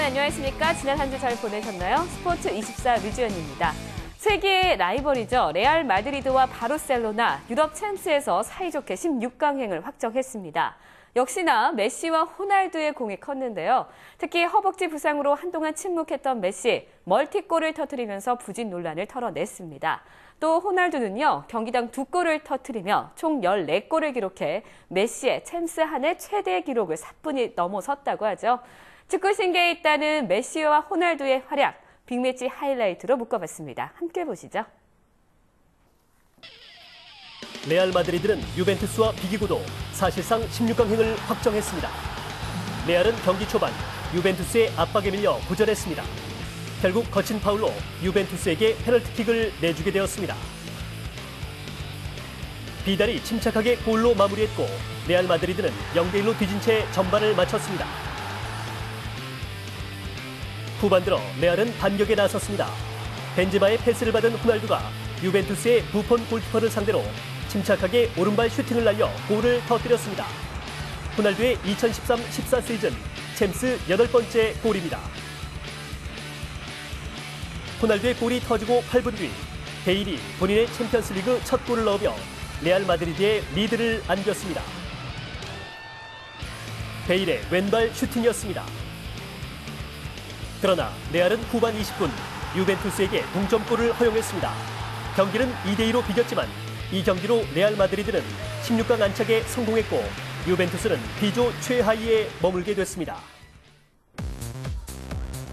안녕하십니까. 지난 한 주 잘 보내셨나요? 스포츠24 류지연입니다. 세계의 라이벌이죠. 레알 마드리드와 바르셀로나, 유럽 챔스에서 사이좋게 16강행을 확정했습니다. 역시나 메시와 호날두의 공이 컸는데요. 특히 허벅지 부상으로 한동안 침묵했던 메시, 멀티골을 터뜨리면서 부진 논란을 털어냈습니다. 또 호날두는요, 경기당 2골을 터뜨리며 총 14골을 기록해 메시의 챔스 한 해 최대 기록을 사뿐히 넘어섰다고 하죠. 축구 신기에 있다는 메시와 호날두의 활약, 빅매치 하이라이트로 묶어봤습니다. 함께 보시죠. 레알 마드리드는 유벤투스와 비기고도 사실상 16강행을 확정했습니다. 레알은 경기 초반 유벤투스의 압박에 밀려 고전했습니다. 결국 거친 파울로 유벤투스에게 페널티킥을 내주게 되었습니다. 비달이 침착하게 골로 마무리했고 레알 마드리드는 0대1로 뒤진 채 전반을 마쳤습니다. 후반 들어 레알은 반격에 나섰습니다. 벤제마의 패스를 받은 호날두가 유벤투스의 부폰 골키퍼를 상대로 침착하게 오른발 슈팅을 날려 골을 터뜨렸습니다. 호날두의 2013-14 시즌 챔스 8번째 골입니다. 호날두의 골이 터지고 8분 뒤 베일이 본인의 챔피언스리그 첫 골을 넣으며 레알 마드리드의 리드를 안겼습니다. 베일의 왼발 슈팅이었습니다. 그러나 레알은 후반 20분 유벤투스에게 동점골을 허용했습니다. 경기는 2대2로 비겼지만 이 경기로 레알 마드리드는 16강 안착에 성공했고 유벤투스는 B조 최하위에 머물게 됐습니다.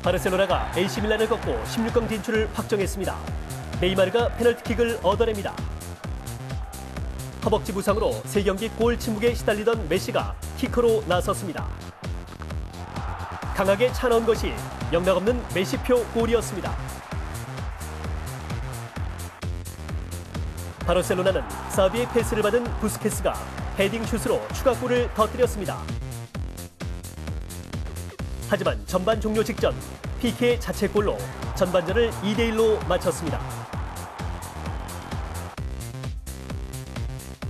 바르셀로나가 AC 밀란을 꺾고 16강 진출을 확정했습니다. 네이마르가 페널티킥을 얻어냅니다. 허벅지 부상으로 3경기 골 침묵에 시달리던 메시가 키커로 나섰습니다. 강하게 차넣은 것이 영락없는 메시표 골이었습니다. 바르셀로나는 사비의 패스를 받은 부스케스가 헤딩 슛으로 추가골을 터뜨렸습니다. 하지만 전반 종료 직전 PK의 자책골로 전반전을 2대1로 마쳤습니다.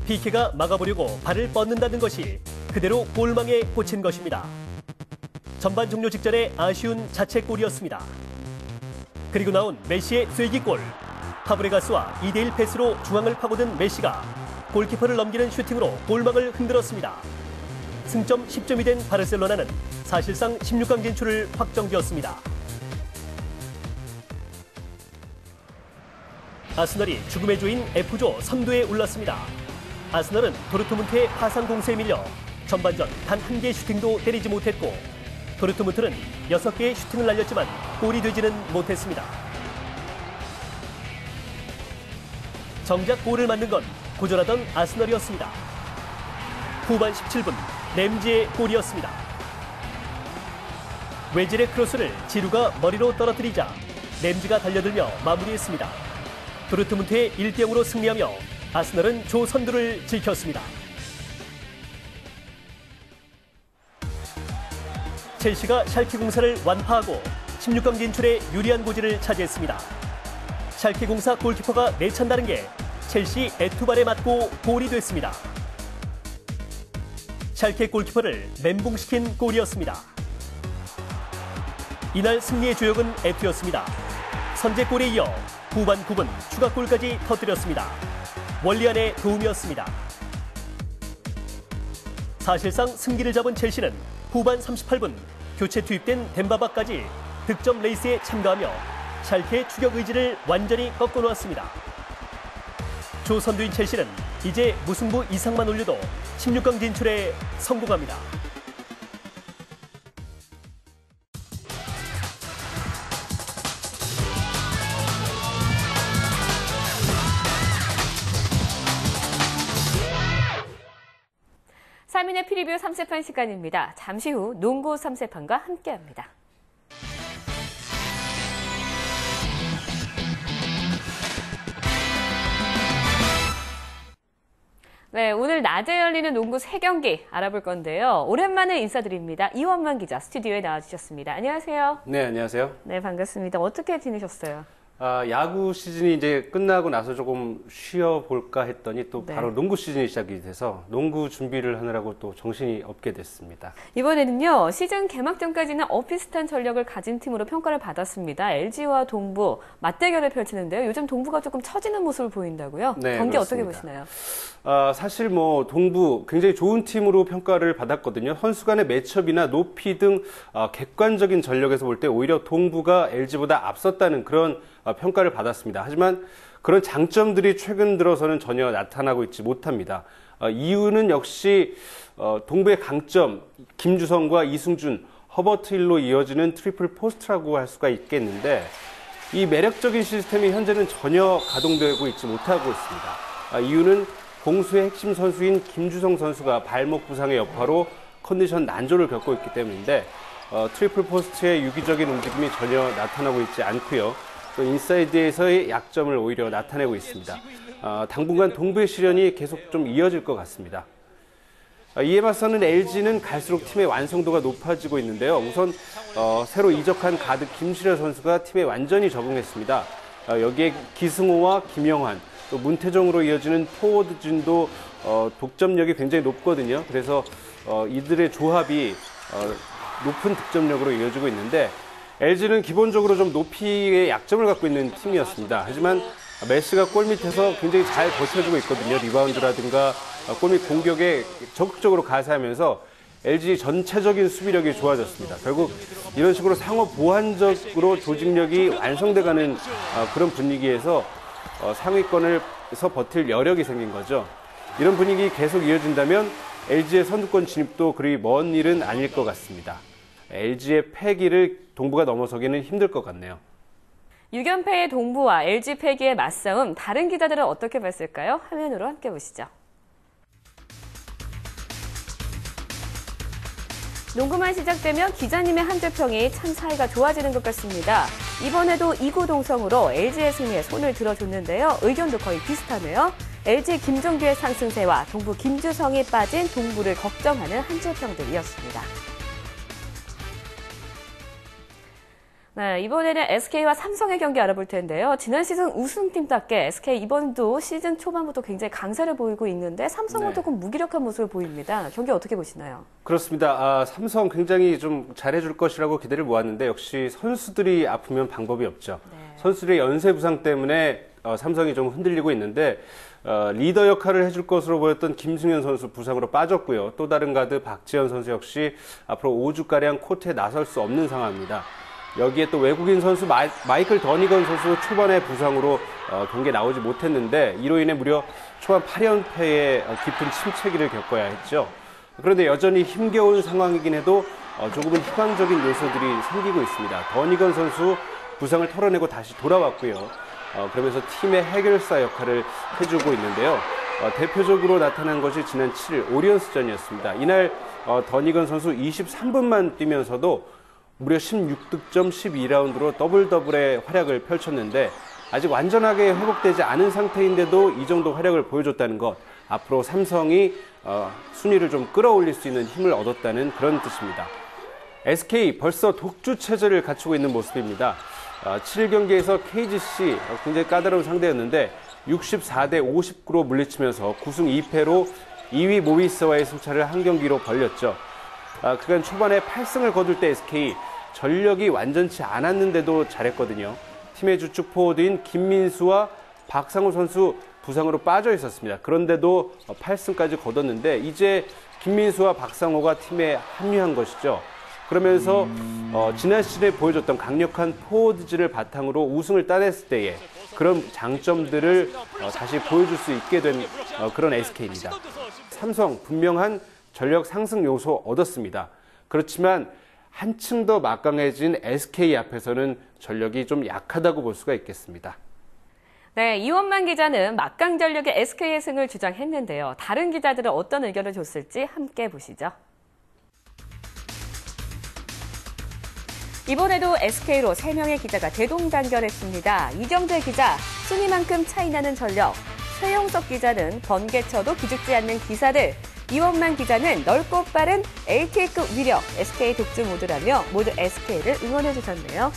PK가 막아보려고 발을 뻗는다는 것이 그대로 골망에 꽂힌 것입니다. 전반 종료 직전에 아쉬운 자책골이었습니다. 그리고 나온 메시의 쐐기골. 파브레가스와 2대1 패스로 중앙을 파고든 메시가 골키퍼를 넘기는 슈팅으로 골망을 흔들었습니다. 승점 10점이 된 바르셀로나는 사실상 16강 진출을 확정되었습니다. 아스널이 죽음의 조인 F조 선두에 올랐습니다. 아스널은 도르트문트의 파상 공세에 밀려 전반전 단 한 개의 슈팅도 때리지 못했고 도르트문트는 6개의 슈팅을 날렸지만 골이 되지는 못했습니다. 정작 골을 맞는 건 고전하던 아스널이었습니다. 후반 17분 램지의 골이었습니다. 외질의 크로스를 지루가 머리로 떨어뜨리자 램지가 달려들며 마무리했습니다. 도르트문트의 1대0으로 승리하며 아스널은 조 선두를 지켰습니다. 첼시가 샬케 공사를 완파하고 16강 진출에 유리한 고지를 차지했습니다. 샬케 공사 골키퍼가 내찬다는 게 첼시 에투발에 맞고 골이 됐습니다. 샬케 골키퍼를 멘붕시킨 골이었습니다. 이날 승리의 주역은 에투였습니다. 선제골에 이어 후반 9분 추가골까지 터뜨렸습니다. 월리안의 도움이었습니다. 사실상 승기를 잡은 첼시는 후반 38분 교체 투입된 덴바바까지 득점 레이스에 참가하며 샬케의 추격 의지를 완전히 꺾어놓았습니다. 조 선두인 첼시는 이제 무승부 이상만 올려도 16강 진출에 성공합니다. 삼인의 프리뷰 3세판 시간입니다. 잠시 후 농구 3세판과 함께합니다. 네, 오늘 낮에 열리는 농구 3경기 알아볼 건데요. 오랜만에 인사드립니다. 이원만 기자 스튜디오에 나와주셨습니다. 안녕하세요. 네, 안녕하세요. 네, 반갑습니다. 어떻게 지내셨어요? 야구 시즌이 이제 끝나고 나서 조금 쉬어볼까 했더니 또 네. 바로 농구 시즌이 시작이 돼서 농구 준비를 하느라고 또 정신이 없게 됐습니다. 이번에는요, 시즌 개막 전까지는 엇비슷한 전력을 가진 팀으로 평가를 받았습니다. LG와 동부 맞대결을 펼치는데요. 요즘 동부가 조금 처지는 모습을 보인다고요? 네, 경기 그렇습니다. 어떻게 보시나요? 사실 뭐 동부 굉장히 좋은 팀으로 평가를 받았거든요. 선수 간의 매첩이나 높이 등 객관적인 전력에서 볼 때 오히려 동부가 LG보다 앞섰다는 그런 평가를 받았습니다. 하지만 그런 장점들이 최근 들어서는 전혀 나타나고 있지 못합니다. 이유는 역시 동부의 강점 김주성과 이승준, 허버트 힐로 이어지는 트리플 포스트라고 할 수가 있겠는데 이 매력적인 시스템이 현재는 전혀 가동되고 있지 못하고 있습니다. 이유는 공수의 핵심 선수인 김주성 선수가 발목 부상의 여파로 컨디션 난조를 겪고 있기 때문인데 트리플 포스트의 유기적인 움직임이 전혀 나타나고 있지 않고요. 또 인사이드에서의 약점을 오히려 나타내고 있습니다. 당분간 동부의 시련이 계속 좀 이어질 것 같습니다. 이에 맞서는 LG는 갈수록 팀의 완성도가 높아지고 있는데요. 우선 새로 이적한 가드 김시려 선수가 팀에 완전히 적응했습니다. 여기에 기승호와 김영환, 또 문태정으로 이어지는 포워드진도 독점력이 굉장히 높거든요. 그래서 이들의 조합이 높은 득점력으로 이어지고 있는데 LG는 기본적으로 좀 높이의 약점을 갖고 있는 팀이었습니다. 하지만 메시가 골밑에서 굉장히 잘 버텨주고 있거든요. 리바운드라든가 골밑 공격에 적극적으로 가세하면서 LG 전체적인 수비력이 좋아졌습니다. 결국 이런 식으로 상호 보완적으로 조직력이 완성돼가는 그런 분위기에서 상위권에서 버틸 여력이 생긴 거죠. 이런 분위기 계속 이어진다면 LG의 선두권 진입도 그리 먼 일은 아닐 것 같습니다. LG의 패기를 동부가 넘어서기는 힘들 것 같네요. 6연패의 동부와 LG 패기의 맞싸움, 다른 기자들은 어떻게 봤을까요? 화면으로 함께 보시죠. 농구만 시작되면 기자님의 한줄평이 참 사이가 좋아지는 것 같습니다. 이번에도 이구동성으로 LG의 승리에 손을 들어줬는데요. 의견도 거의 비슷하네요. LG 김종규의 상승세와 동부 김주성이 빠진 동부를 걱정하는 한줄평들이었습니다. 네, 이번에는 SK와 삼성의 경기 알아볼 텐데요. 지난 시즌 우승팀답게 SK 이번도 시즌 초반부터 굉장히 강세를 보이고 있는데 삼성은 조금 무기력한 모습을 보입니다. 경기 어떻게 보시나요? 그렇습니다. 삼성 굉장히 좀 잘해줄 것이라고 기대를 모았는데 역시 선수들이 아프면 방법이 없죠. 선수들의 연쇄 부상 때문에 삼성이 좀 흔들리고 있는데 리더 역할을 해줄 것으로 보였던 김승현 선수 부상으로 빠졌고요. 또 다른 가드 박지현 선수 역시 앞으로 5주가량 코트에 나설 수 없는 상황입니다. 여기에 또 외국인 선수 마이클 더니건 선수 초반에 부상으로 경기에 나오지 못했는데 이로 인해 무려 초반 8연패의 깊은 침체기를 겪어야 했죠. 그런데 여전히 힘겨운 상황이긴 해도 조금은 희망적인 요소들이 생기고 있습니다. 더니건 선수 부상을 털어내고 다시 돌아왔고요. 그러면서 팀의 해결사 역할을 해주고 있는데요. 대표적으로 나타난 것이 지난 7일 오리온스전이었습니다. 이날 더니건 선수 23분만 뛰면서도 무려 16득점 12라운드로 더블의 활약을 펼쳤는데 아직 완전하게 회복되지 않은 상태인데도 이 정도 활약을 보여줬다는 것, 앞으로 삼성이 순위를 좀 끌어올릴 수 있는 힘을 얻었다는 그런 뜻입니다. SK 벌써 독주 체제를 갖추고 있는 모습입니다. 7일 경기에서 KGC 굉장히 까다로운 상대였는데 64대 59로 물리치면서 9승 2패로 2위 모비스와의 승차를 한 경기로 벌렸죠. 그간 초반에 8승을 거둘 때 SK 전력이 완전치 않았는데도 잘했거든요. 팀의 주축 포워드인 김민수와 박상우 선수 부상으로 빠져 있었습니다. 그런데도 8승까지 거뒀는데 이제 김민수와 박상우가 팀에 합류한 것이죠. 그러면서 지난 시즌에 보여줬던 강력한 포워드질을 바탕으로 우승을 따냈을 때의 그런 장점들을 다시 보여줄 수 있게 된 그런 SK입니다. 삼성 분명한 전력 상승 요소 얻었습니다. 그렇지만 한층 더 막강해진 SK 앞에서는 전력이 좀 약하다고 볼 수가 있겠습니다. 네, 이원만 기자는 막강 전력의 SK의 승을 주장했는데요. 다른 기자들은 어떤 의견을 줬을지 함께 보시죠. 이번에도 SK로 3명의 기자가 대동단결했습니다. 이경재 기자, 순위만큼 차이나는 전력. 최용석 기자는 번개쳐도 기죽지 않는 기사들. 이원만 기자는 넓고 빠른 LTA급 위력, SK 독주 모두라며 모두 SK를 응원해 주셨네요.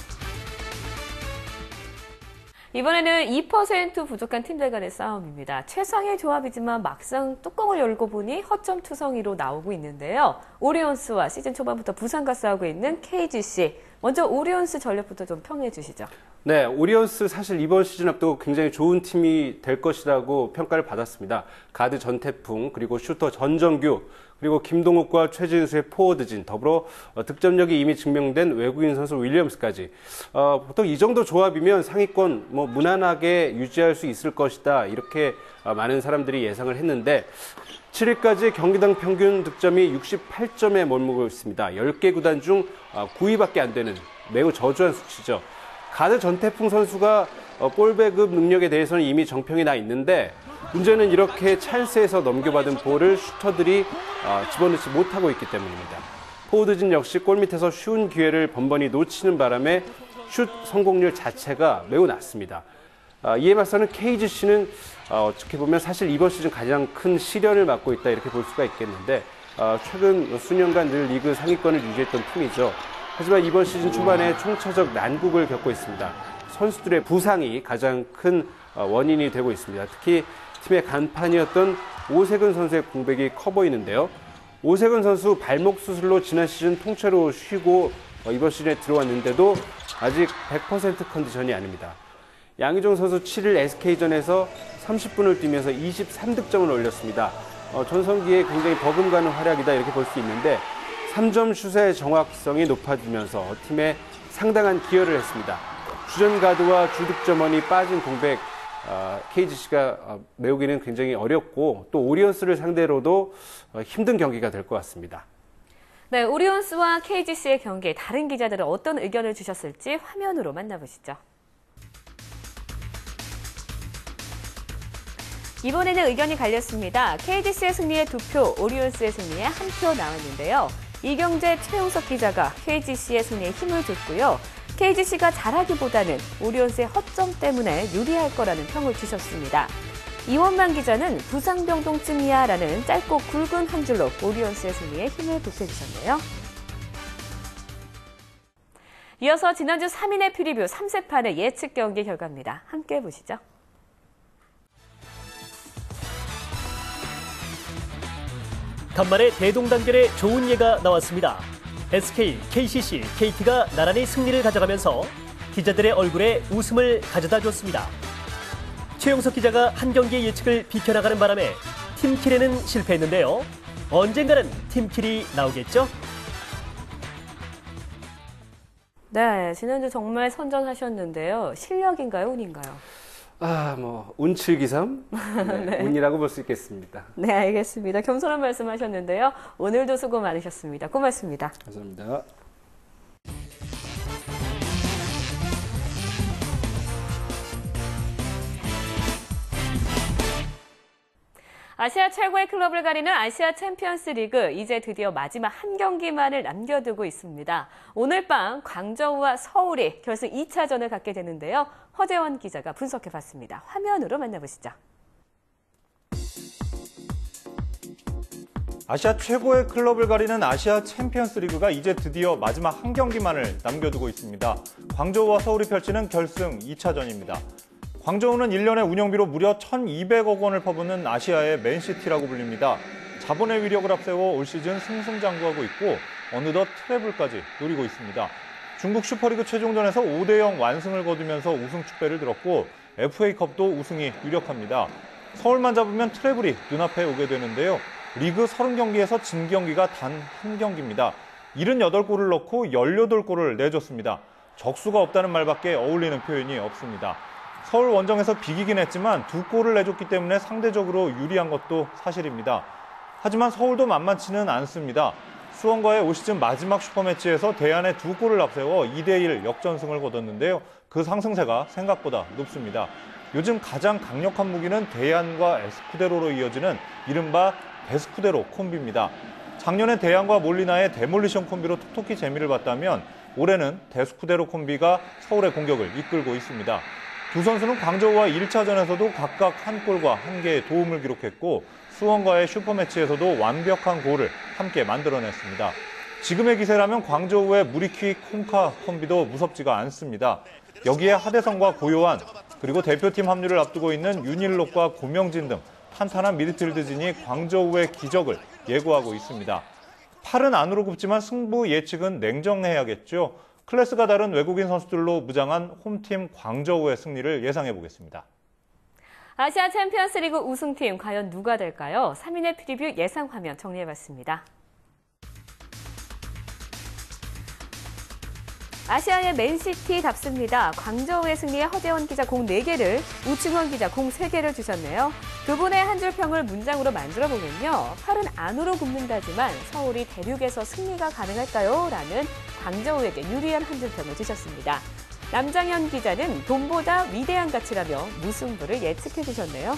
이번에는 2% 부족한 팀들 간의 싸움입니다. 최상의 조합이지만 막상 뚜껑을 열고 보니 허점 투성이로 나오고 있는데요. 오리온스와 시즌 초반부터 부상과 싸우고 있는 KGC. 먼저 오리온스 전력부터 좀 평해 주시죠. 네, 오리온스 사실 이번 시즌 앞두고 굉장히 좋은 팀이 될 것이라고 평가를 받았습니다. 가드 전태풍, 그리고 슈터 전정규, 그리고 김동욱과 최진수의 포워드진, 더불어 득점력이 이미 증명된 외국인 선수 윌리엄스까지. 보통 이 정도 조합이면 상위권 무난하게 유지할 수 있을 것이다. 이렇게 많은 사람들이 예상을 했는데 7위까지 경기당 평균 득점이 68점에 머물고 있습니다. 10개 구단 중 9위밖에 안 되는 매우 저조한 수치죠. 가드 전태풍 선수가 볼 배급 능력에 대해서는 이미 정평이 나 있는데 문제는 이렇게 찬스에서 넘겨받은 볼을 슈터들이 집어넣지 못하고 있기 때문입니다. 포워드진 역시 골 밑에서 쉬운 기회를 번번이 놓치는 바람에 슛 성공률 자체가 매우 낮습니다. 이에 맞서는 KGC는 어떻게 보면 사실 이번 시즌 가장 큰 시련을 맞고 있다 이렇게 볼 수가 있겠는데 최근 수년간 늘 리그 상위권을 유지했던 팀이죠. 하지만 이번 시즌 초반에 총체적 난국을 겪고 있습니다. 선수들의 부상이 가장 큰 원인이 되고 있습니다. 특히 팀의 간판이었던 오세근 선수의 공백이 커 보이는데요. 오세근 선수 발목 수술로 지난 시즌 통째로 쉬고 이번 시즌에 들어왔는데도 아직 100% 컨디션이 아닙니다. 양희종 선수 7일 SK전에서 30분을 뛰면서 23득점을 올렸습니다. 전성기에 굉장히 버금가는 활약이다 이렇게 볼 수 있는데 3점 슛의 정확성이 높아지면서 팀에 상당한 기여를 했습니다. 주전 가드와 주득점원이 빠진 공백 KGC가 메우기는 굉장히 어렵고 또 오리온스를 상대로도 힘든 경기가 될 것 같습니다. 네, 오리온스와 KGC의 경기에 다른 기자들은 어떤 의견을 주셨을지 화면으로 만나보시죠. 이번에는 의견이 갈렸습니다. KGC의 승리에 2표, 오리온스의 승리에 1표 나왔는데요. 이경재, 최용석 기자가 KGC의 승리에 힘을 줬고요. KGC가 잘하기보다는 오리온스의 허점 때문에 유리할 거라는 평을 주셨습니다. 이원만 기자는 부상병동쯤이야 라는 짧고 굵은 한 줄로 오리온스의 승리에 힘을 보태주셨네요. 이어서 지난주 3인의 프리뷰 3세판의 예측 경기 결과입니다. 함께 보시죠. 간만에 대동단결에 좋은 예가 나왔습니다. SK, KCC, KT가 나란히 승리를 가져가면서 기자들의 얼굴에 웃음을 가져다 줬습니다. 최용석 기자가 한 경기의 예측을 비켜나가는 바람에 팀킬에는 실패했는데요. 언젠가는 팀킬이 나오겠죠? 네, 지난주 정말 선전하셨는데요. 실력인가요, 운인가요? 운칠기삼? 네. 운이라고 볼 수 있겠습니다. 네, 알겠습니다. 겸손한 말씀하셨는데요. 오늘도 수고 많으셨습니다. 고맙습니다. 감사합니다. 아시아 최고의 클럽을 가리는 아시아 챔피언스 리그, 이제 드디어 마지막 한 경기만을 남겨두고 있습니다. 오늘 밤 광저우와 서울이 결승 2차전을 갖게 되는데요. 허재원 기자가 분석해봤습니다. 화면으로 만나보시죠. 아시아 최고의 클럽을 가리는 아시아 챔피언스 리그가 이제 드디어 마지막 한 경기만을 남겨두고 있습니다. 광저우와 서울이 펼치는 결승 2차전입니다. 광저우는 1년의 운영비로 무려 1,200억 원을 퍼붓는 아시아의 맨시티라고 불립니다. 자본의 위력을 앞세워 올 시즌 승승장구하고 있고 어느덧 트래블까지 노리고 있습니다. 중국 슈퍼리그 최종전에서 5대0 완승을 거두면서 우승 축배를 들었고 FA컵도 우승이 유력합니다. 서울만 잡으면 트래블이 눈앞에 오게 되는데요. 리그 30경기에서 진 경기가 단 한 경기입니다. 78골을 넣고 18골을 내줬습니다. 적수가 없다는 말밖에 어울리는 표현이 없습니다. 서울 원정에서 비기긴 했지만 2골을 내줬기 때문에 상대적으로 유리한 것도 사실입니다. 하지만 서울도 만만치는 않습니다. 수원과의 올 시즌 마지막 슈퍼매치에서 대안에 2골을 앞세워 2대1 역전승을 거뒀는데요. 그 상승세가 생각보다 높습니다. 요즘 가장 강력한 무기는 대안과 에스쿠데로로 이어지는 이른바 데스쿠데로 콤비입니다. 작년에 대안과 몰리나의 데몰리션 콤비로 톡톡히 재미를 봤다면 올해는 데스쿠데로 콤비가 서울의 공격을 이끌고 있습니다. 두 선수는 광저우와 1차전에서도 각각 한 골과 한 개의 도움을 기록했고 수원과의 슈퍼매치에서도 완벽한 골을 함께 만들어냈습니다. 지금의 기세라면 광저우의 무리키 콩카 콤비도 무섭지가 않습니다. 여기에 하대성과 고요한 그리고 대표팀 합류를 앞두고 있는 윤일록과 고명진 등 탄탄한 미드필드진이 광저우의 기적을 예고하고 있습니다. 팔은 안으로 굽지만 승부 예측은 냉정해야겠죠. 클래스가 다른 외국인 선수들로 무장한 홈팀 광저우의 승리를 예상해 보겠습니다. 아시아 챔피언스리그 우승팀 과연 누가 될까요? 3인의 프리뷰 예상 화면 정리해봤습니다. 아시아의 맨시티답습니다. 광저우의 승리에 허재원 기자 공 4개를, 우충원 기자 공 3개를 주셨네요. 두 분의 한 줄 평을 문장으로 만들어보면요. 팔은 안으로 굽는다지만 서울이 대륙에서 승리가 가능할까요? 라는 광저우에게 유리한 한 줄 평을 주셨습니다. 남장현 기자는 돈보다 위대한 가치라며 무승부를 예측해 주셨네요.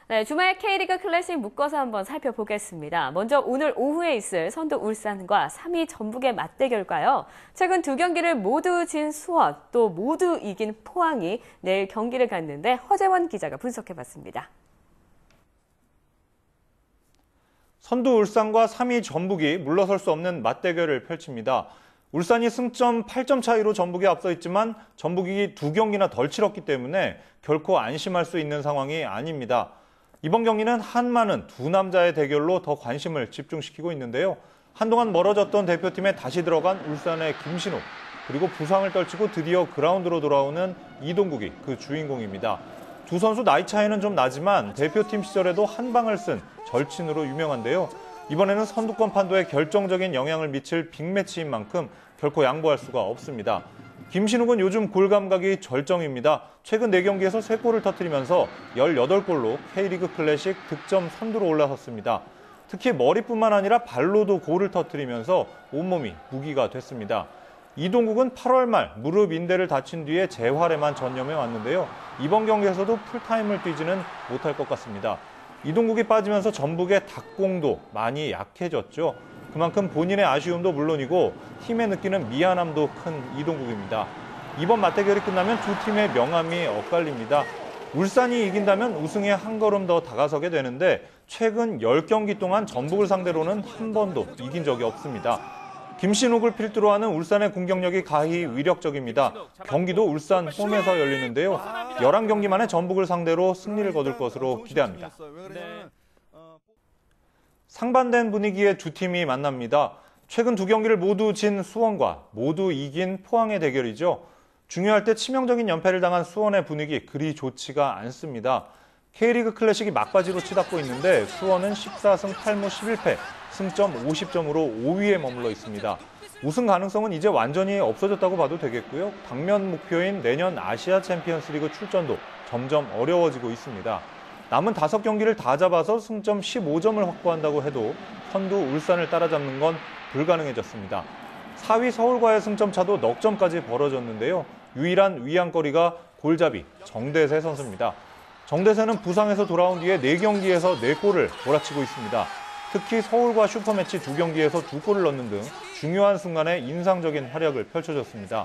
네, 주말 K리그 클래식 묶어서 한번 살펴보겠습니다. 먼저 오늘 오후에 있을 선두 울산과 3위 전북의 맞대결과요. 최근 두 경기를 모두 진 수원, 또 모두 이긴 포항이 내일 경기를 갖는데 허재원 기자가 분석해봤습니다. 선두 울산과 3위 전북이 물러설 수 없는 맞대결을 펼칩니다. 울산이 승점 8점 차이로 전북에 앞서 있지만 전북이 두 경기나 덜 치렀기 때문에 결코 안심할 수 있는 상황이 아닙니다. 이번 경기는 한마는 두 남자의 대결로 더 관심을 집중시키고 있는데요. 한동안 멀어졌던 대표팀에 다시 들어간 울산의 김신욱, 그리고 부상을 떨치고 드디어 그라운드로 돌아오는 이동국이 그 주인공입니다. 두 선수 나이 차이는 좀 나지만 대표팀 시절에도 한 방을 쓴 절친으로 유명한데요. 이번에는 선두권 판도에 결정적인 영향을 미칠 빅매치인 만큼 결코 양보할 수가 없습니다. 김신욱은 요즘 골 감각이 절정입니다. 최근 4경기에서 3골을 터뜨리면서 18골로 K리그 클래식 득점 선두로 올라섰습니다. 특히 머리뿐만 아니라 발로도 골을 터뜨리면서 온몸이 무기가 됐습니다. 이동국은 8월 말 무릎 인대를 다친 뒤에 재활에만 전념해 왔는데요. 이번 경기에서도 풀타임을 뛰지는 못할 것 같습니다. 이동국이 빠지면서 전북의 닭공도 많이 약해졌죠. 그만큼 본인의 아쉬움도 물론이고 팀에 느끼는 미안함도 큰 이동국입니다. 이번 맞대결이 끝나면 두 팀의 명암이 엇갈립니다. 울산이 이긴다면 우승에 한 걸음 더 다가서게 되는데 최근 10경기 동안 전북을 상대로는 한 번도 이긴 적이 없습니다. 김신욱을 필두로 하는 울산의 공격력이 가히 위력적입니다. 경기도 울산 홈에서 열리는데요. 11경기 만에 전북을 상대로 승리를 거둘 것으로 기대합니다. 상반된 분위기의 두 팀이 만납니다. 최근 두 경기를 모두 진 수원과 모두 이긴 포항의 대결이죠. 중요할 때 치명적인 연패를 당한 수원의 분위기 그리 좋지가 않습니다. K리그 클래식이 막바지로 치닫고 있는데 수원은 14승 8무 11패, 승점 50점으로 5위에 머물러 있습니다. 우승 가능성은 이제 완전히 없어졌다고 봐도 되겠고요. 당면 목표인 내년 아시아 챔피언스리그 출전도 점점 어려워지고 있습니다. 남은 5경기를 다 잡아서 승점 15점을 확보한다고 해도 선두 울산을 따라잡는 건 불가능해졌습니다. 4위 서울과의 승점 차도 넉 점까지 벌어졌는데요. 유일한 위안거리가 골잡이 정대세 선수입니다. 정대세는 부상에서 돌아온 뒤에 4경기에서 4골을 몰아치고 있습니다. 특히 서울과 슈퍼매치 2경기에서 2골을 넣는 등 중요한 순간에 인상적인 활약을 펼쳐줬습니다.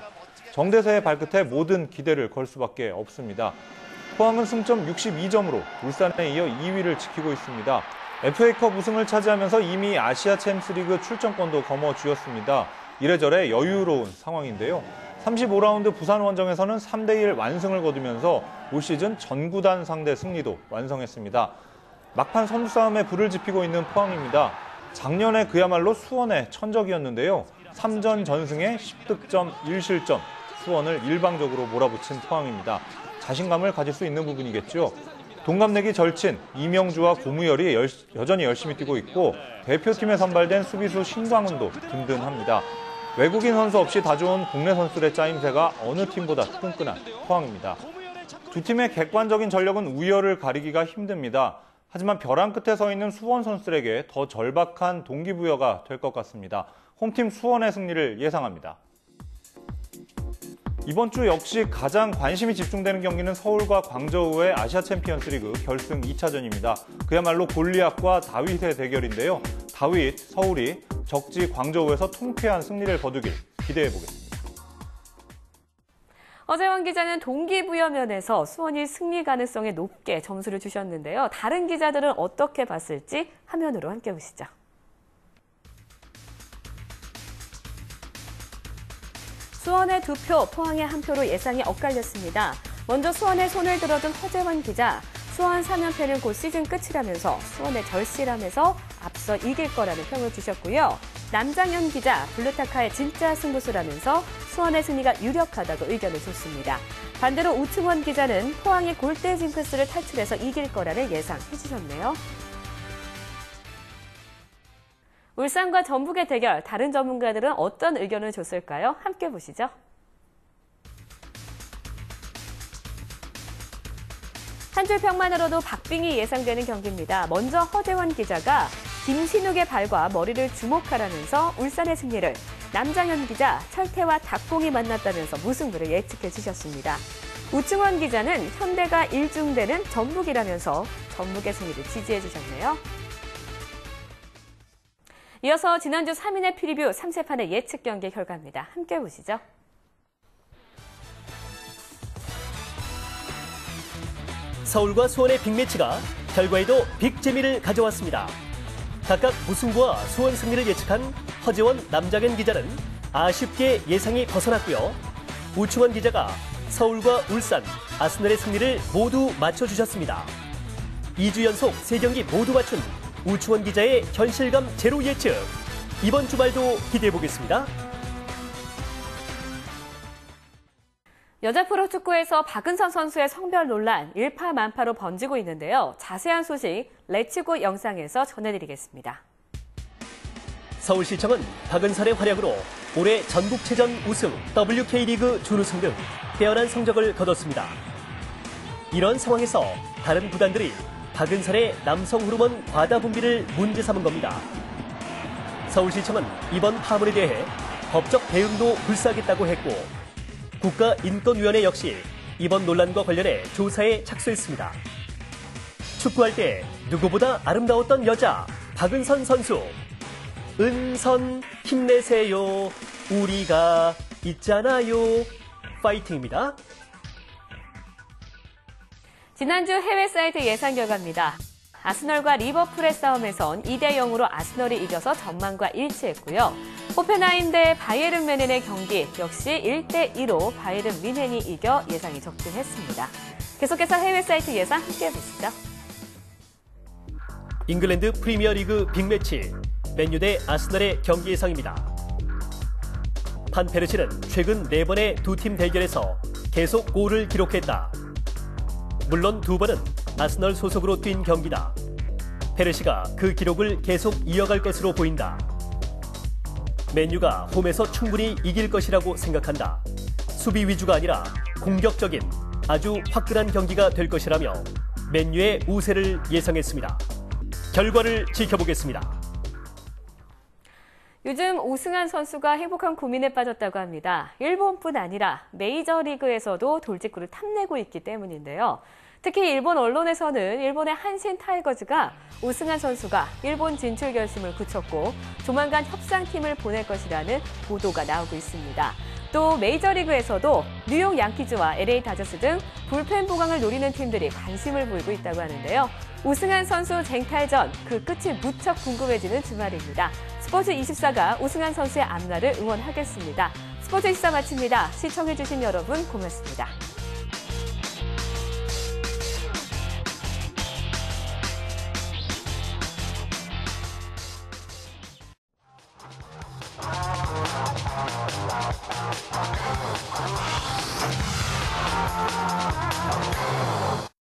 정대세의 발끝에 모든 기대를 걸 수밖에 없습니다. 포항은 승점 62점으로 울산에 이어 2위를 지키고 있습니다. FA컵 우승을 차지하면서 이미 아시아 챔스리그 출전권도 거머쥐었습니다. 이래저래 여유로운 상황인데요. 35라운드 부산 원정에서는 3대1 완승을 거두면서 올 시즌 전 구단 상대 승리도 완성했습니다. 막판 선두 싸움에 불을 지피고 있는 포항입니다. 작년에 그야말로 수원의 천적이었는데요. 3전 전승에 10득점 1실점, 수원을 일방적으로 몰아붙인 포항입니다. 자신감을 가질 수 있는 부분이겠죠. 동갑내기 절친 이명주와 고무열이 여전히 열심히 뛰고 있고 대표팀에 선발된 수비수 신광훈도 든든합니다. 외국인 선수 없이 다 좋은 국내 선수들의 짜임새가 어느 팀보다 끈끈한 포항입니다. 두 팀의 객관적인 전력은 우열을 가리기가 힘듭니다. 하지만 벼랑 끝에 서 있는 수원 선수들에게 더 절박한 동기부여가 될 것 같습니다. 홈팀 수원의 승리를 예상합니다. 이번 주 역시 가장 관심이 집중되는 경기는 서울과 광저우의 아시아 챔피언스리그 결승 2차전입니다. 그야말로 골리앗과 다윗의 대결인데요. 다윗, 서울이 적지 광저우에서 통쾌한 승리를 거두길 기대해보겠습니다. 허재원 기자는 동기부여 면에서 수원이 승리 가능성에 높게 점수를 주셨는데요. 다른 기자들은 어떻게 봤을지 화면으로 함께 보시죠. 수원의 2표, 포항의 1표로 예상이 엇갈렸습니다. 먼저 수원에 손을 들어둔 허재원 기자, 수원 3연패는 곧 시즌 끝이라면서 수원의 절실함에서 앞서 이길 거라는 평을 주셨고요. 남장현 기자, 블루타카의 진짜 승부수라면서 수원의 승리가 유력하다고 의견을 줬습니다. 반대로 우충원 기자는 포항이 골대 징크스를 탈출해서 이길 거라는 예상해 주셨네요. 울산과 전북의 대결, 다른 전문가들은 어떤 의견을 줬을까요? 함께 보시죠. 한 줄 평만으로도 박빙이 예상되는 경기입니다. 먼저 허재원 기자가 김신욱의 발과 머리를 주목하라면서 울산의 승리를, 남장현 기자 철태와 닭공이 만났다면서 무승부를 예측해 주셨습니다. 우충원 기자는 현대가 1중되는 전북이라면서 전북의 승리를 지지해 주셨네요. 이어서 지난주 3인의 프리뷰 3세판의 예측 경기 결과입니다. 함께 보시죠. 서울과 수원의 빅매치가 결과에도 빅재미를 가져왔습니다. 각각 무승부와 수원 승리를 예측한 허재원, 남장현 기자는 아쉽게 예상이 벗어났고요. 우충원 기자가 서울과 울산, 아스널의 승리를 모두 맞춰주셨습니다. 2주 연속 3경기 모두 맞춘 우충원 기자의 현실감 제로 예측. 이번 주말도 기대해보겠습니다. 여자 프로축구에서 박은선 선수의 성별 논란 일파만파로 번지고 있는데요. 자세한 소식 레츠고 영상에서 전해드리겠습니다. 서울시청은 박은선의 활약으로 올해 전국체전 우승, WK리그 준우승 등 뛰어난 성적을 거뒀습니다. 이런 상황에서 다른 구단들이 박은선의 남성 호르몬 과다 분비를 문제 삼은 겁니다. 서울시청은 이번 파문에 대해 법적 대응도 불사하겠다고 했고, 국가인권위원회 역시 이번 논란과 관련해 조사에 착수했습니다. 축구할 때 누구보다 아름다웠던 여자 박은선 선수. 은선 힘내세요. 우리가 있잖아요. 파이팅입니다. 지난주 해외 사이트 예상 결과입니다. 아스널과 리버풀의 싸움에선 2대0으로 아스널이 이겨서 전망과 일치했고요. 호펜하임 대 바이에른 뮌헨의 경기 역시 1대2로 바이에른 뮌헨이 이겨 예상이 적중했습니다. 계속해서 해외 사이트 예상 함께 보시죠. 잉글랜드 프리미어리그 빅매치, 맨유 대 아스널의 경기 예상입니다. 판 페르시는 최근 4번의 두 팀 대결에서 계속 골을 기록했다. 물론 2번은 아스널 소속으로 뛴 경기다. 페르시가 그 기록을 계속 이어갈 것으로 보인다. 맨유가 홈에서 충분히 이길 것이라고 생각한다. 수비 위주가 아니라 공격적인 아주 화끈한 경기가 될 것이라며 맨유의 우세를 예상했습니다. 결과를 지켜보겠습니다. 요즘 오승환 선수가 행복한 고민에 빠졌다고 합니다. 일본뿐 아니라 메이저리그에서도 돌직구를 탐내고 있기 때문인데요. 특히 일본 언론에서는 일본의 한신 타이거즈가 오승환 선수가 일본 진출 결심을 굳혔고 조만간 협상팀을 보낼 것이라는 보도가 나오고 있습니다. 또 메이저리그에서도 뉴욕 양키즈와 LA 다저스 등 불펜 보강을 노리는 팀들이 관심을 보이고 있다고 하는데요. 오승환 선수 쟁탈전, 그 끝이 무척 궁금해지는 주말입니다. 스포츠24가 오승환 선수의 앞날을 응원하겠습니다. 스포츠24 마칩니다. 시청해주신 여러분 고맙습니다.